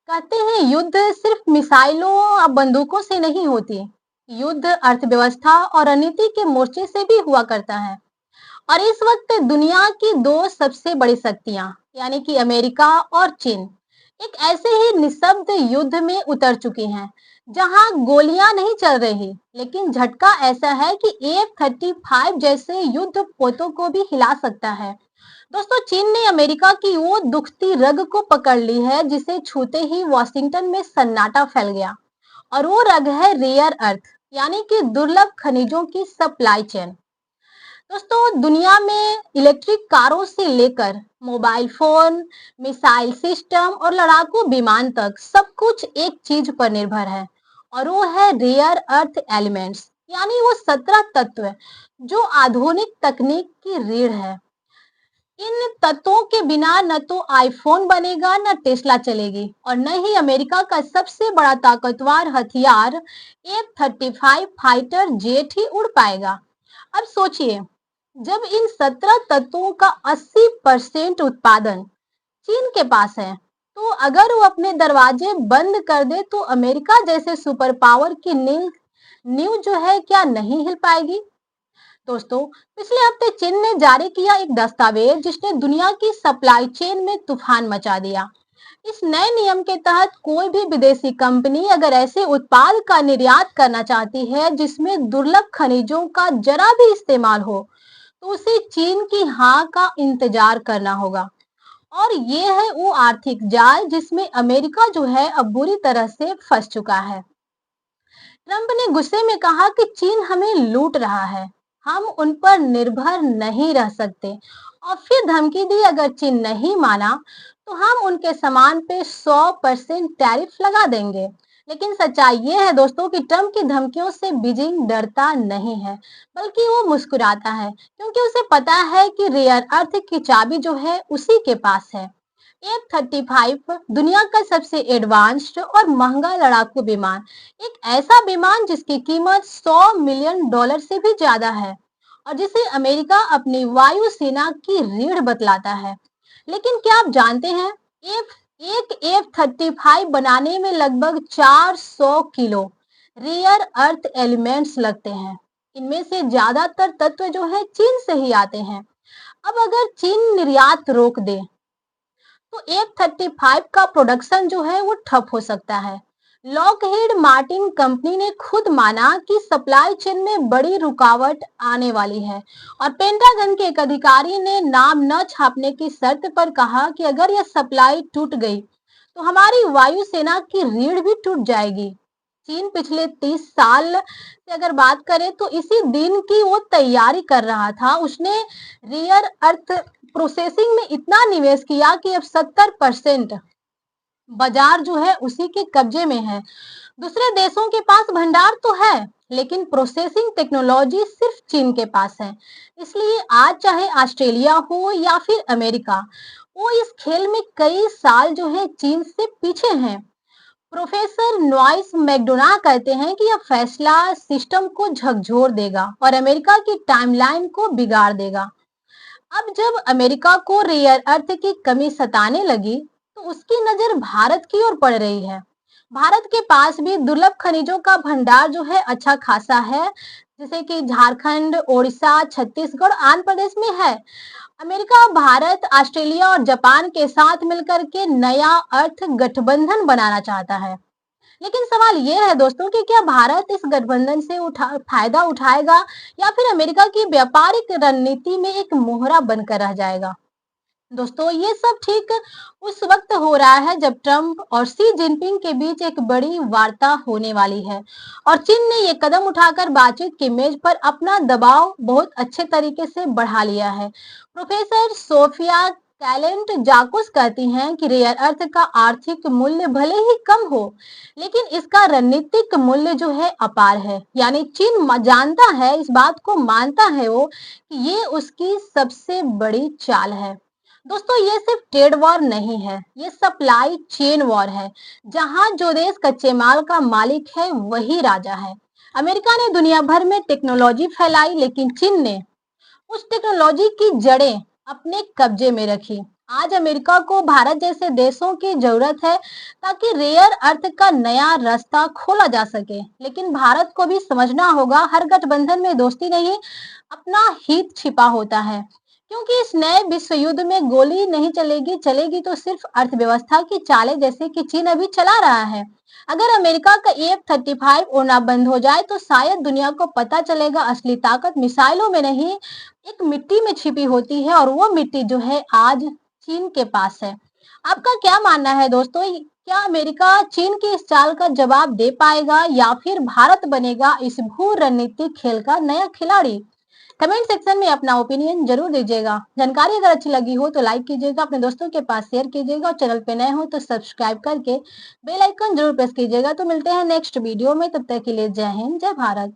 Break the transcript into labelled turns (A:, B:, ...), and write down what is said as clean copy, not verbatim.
A: कहते हैं युद्ध सिर्फ मिसाइलों और बंदूकों से नहीं होती। युद्ध अर्थव्यवस्था और रणनीति के मोर्चे से भी हुआ करता है। और इस वक्त दुनिया की दो सबसे बड़ी शक्तियां यानी कि अमेरिका और चीन एक ऐसे ही निशब्द युद्ध में उतर चुकी हैं, जहां गोलियां नहीं चल रही, लेकिन झटका ऐसा है कि F-35 जैसे युद्ध पोतों को भी हिला सकता है। दोस्तों, चीन ने अमेरिका की वो दुखती रग को पकड़ ली है जिसे छूते ही वॉशिंगटन में सन्नाटा फैल गया। और वो रग है रेयर अर्थ यानी कि दुर्लभ खनिजों की सप्लाई चेन। दोस्तों, दुनिया में इलेक्ट्रिक कारों से लेकर मोबाइल फोन, मिसाइल सिस्टम और लड़ाकू विमान तक सब कुछ एक चीज पर निर्भर है, और वो है रेयर अर्थ एलिमेंट्स, यानी वो 17 तत्व जो आधुनिक तकनीक की रीढ़ है। इन तत्वों के बिना न तो आईफोन बनेगा, न टेस्ला चलेगी, और न ही अमेरिका का सबसे बड़ा ताकतवर हथियार F-35 फाइटर जेट ही उड़ पाएगा। अब सोचिए, जब इन 17 तत्वों का 80% उत्पादन चीन के पास है, तो अगर वो अपने दरवाजे बंद कर दे तो अमेरिका जैसे सुपर पावर की नींव नींव जो है क्या नहीं हिल पाएगी। दोस्तों, पिछले हफ्ते चीन ने जारी किया एक दस्तावेज जिसने दुनिया की सप्लाई चेन में तूफान मचा दिया। इस नए नियम के तहत कोई भी विदेशी कंपनी अगर ऐसे उत्पाद का निर्यात करना चाहती है जिसमें दुर्लभ खनिजों का जरा भी इस्तेमाल हो, तो उसे चीन की हाँ का इंतजार करना होगा। और ये है वो आर्थिक जाल जिसमें अमेरिका जो है अब बुरी तरह से फंस चुका है। ट्रंप ने गुस्से में कहा कि चीन हमें लूट रहा है, हम उन पर निर्भर नहीं रह सकते। और फिर धमकी दी, अगर चीन नहीं माना तो हम उनके सामान पे 100% टैरिफ लगा देंगे। लेकिन सच्चाई ये है दोस्तों कि ट्रंप की धमकियों से बीजिंग डरता नहीं है, बल्कि वो मुस्कुराता है, क्योंकि उसे पता है कि रेयर अर्थ की चाबी जो है उसी के पास है। F-35 दुनिया का सबसे एडवांस्ड और महंगा लड़ाकू विमान, एक ऐसा विमान जिसकी कीमत $100 मिलियन से भी ज्यादा है, और जिसे अमेरिका अपनी वायुसेना की रीढ़ बतलाता है। लेकिन क्या आप जानते हैं, एफ एक F-35 बनाने में लगभग 400 किलो रेयर अर्थ एलिमेंट्स लगते हैं। इनमें से ज्यादातर तत्व जो है चीन से ही आते हैं। अब अगर चीन निर्यात रोक दे तो F-35 का प्रोडक्शन जो है वो ठप हो सकता है। लॉकहीड मार्टिन कंपनी ने खुद माना कि सप्लाई चेन में बड़ी रुकावट आने वाली है, और पेंटागन के एक अधिकारी ने नाम न छापने की शर्त पर कहा कि अगर यह सप्लाई टूट गई तो हमारी वायुसेना की रीढ़ भी टूट जाएगी। चीन पिछले 30 साल से अगर बात करें तो इसी दिन की वो तैयारी कर रहा था। उसने रेयर अर्थ प्रोसेसिंग में इतना निवेश किया कि अब 70% बाजार जो है उसी के कब्जे में है। दूसरे देशों के पास भंडार तो है, लेकिन प्रोसेसिंग टेक्नोलॉजी सिर्फ चीन के पास है। इसलिए आज चाहे ऑस्ट्रेलिया हो या फिर अमेरिका, वो इस खेल में कई साल जो है चीन से पीछे हैं। प्रोफेसर नॉइस मैकडोना कहते हैं कि यह फैसला सिस्टम को झकझोर देगा और अमेरिका की टाइमलाइन को बिगाड़ देगा। अब जब अमेरिका को रेयर अर्थ की कमी सताने लगी, तो उसकी नजर भारत की ओर पड़ रही है। भारत के पास भी दुर्लभ खनिजों का भंडार जो है अच्छा खासा है, जैसे कि झारखंड, ओडिशा, छत्तीसगढ़, आंध्र प्रदेश में है। अमेरिका भारत, ऑस्ट्रेलिया और जापान के साथ मिलकर के नया अर्थ गठबंधन बनाना चाहता है। लेकिन सवाल यह है दोस्तों कि क्या भारत इस गठबंधन से फायदा उठाएगा, या फिर अमेरिका की व्यापारिक रणनीति में एक मोहरा बनकर रह जाएगा। दोस्तों, ये सब ठीक उस वक्त हो रहा है जब ट्रंप और शी जिनपिंग के बीच एक बड़ी वार्ता होने वाली है, और चीन ने ये कदम उठाकर बातचीत की मेज पर अपना दबाव बहुत अच्छे तरीके से बढ़ा लिया है। प्रोफेसर सोफिया कैलेंट जाकुस कहती हैं कि रेयर अर्थ का आर्थिक मूल्य भले ही कम हो, लेकिन इसका रणनीतिक मूल्य जो है अपार है। यानी चीन जानता है, इस बात को मानता है वो कि ये उसकी सबसे बड़ी चाल है। दोस्तों, ये सिर्फ ट्रेड वॉर नहीं है, ये सप्लाई चेन वॉर है, जहां जो देश कच्चे माल का मालिक है वही राजा है। अमेरिका ने दुनिया भर में टेक्नोलॉजी फैलाई, लेकिन चीन ने उस टेक्नोलॉजी की जड़ें अपने कब्जे में रखी। आज अमेरिका को भारत जैसे देशों की जरूरत है ताकि रेयर अर्थ का नया रास्ता खोला जा सके। लेकिन भारत को भी समझना होगा, हर गठबंधन में दोस्ती नहीं, अपना हित छिपा होता है। क्योंकि इस नए विश्व युद्ध में गोली नहीं चलेगी, चलेगी तो सिर्फ अर्थव्यवस्था की चालें, जैसे कि चीन अभी चला रहा है। अगर अमेरिका का F-35 उड़ना बंद हो जाए तो शायद दुनिया को पता चलेगा असली ताकत मिसाइलों में नहीं, एक मिट्टी में छिपी होती है, और वो मिट्टी जो है आज चीन के पास है। आपका क्या मानना है दोस्तों? क्या अमेरिका चीन की इस चाल का जवाब दे पाएगा या फिर भारत बनेगा इस भू रणनीतिक खेल का नया खिलाड़ी? कमेंट सेक्शन में अपना ओपिनियन जरूर दीजिएगा। जानकारी अगर अच्छी लगी हो तो लाइक कीजिएगा, अपने दोस्तों के पास शेयर कीजिएगा, और चैनल पे नए हो तो सब्सक्राइब करके बेल आइकन जरूर प्रेस कीजिएगा। तो मिलते हैं नेक्स्ट वीडियो में, तब तक के लिए जय हिंद, जय भारत।